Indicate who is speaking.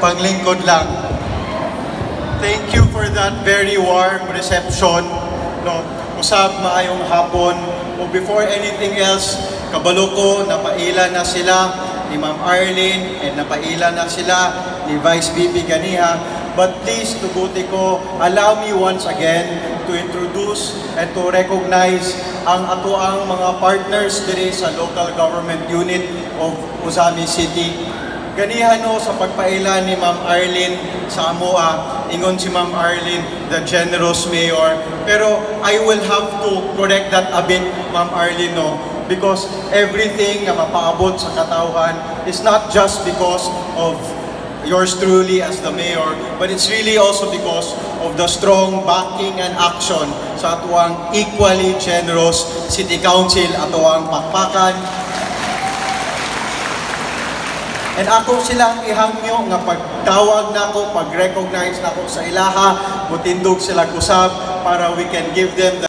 Speaker 1: Panglingkod lang. Thank you for that very warm reception. No, usab maayong hapon. O before anything else, kabalo ko, napaila na sila ni Ma'am Arlene and napaila na sila ni Vice VP Ganiha. But please, tuguti ko, allow me once again to introduce and to recognize ang atoang mga partners diri sa local government unit of Ozami City. Ganihan no sa pagpaila ni Ma'am Arlene sa Amoa, ingon si Ma'am Arlene, the generous mayor. Pero I will have to correct that a bit, Ma'am Arlene, no? Because everything na mapaabot sa katawhan is not just because of yours truly as the mayor, but it's really also because of the strong backing and action sa atuang equally generous City Council, atuang pakpakan. And ako silang ihangyo nga pagtawag nako, pag-recognize nako sa ilaha, mutindog sila kusab para we can give them the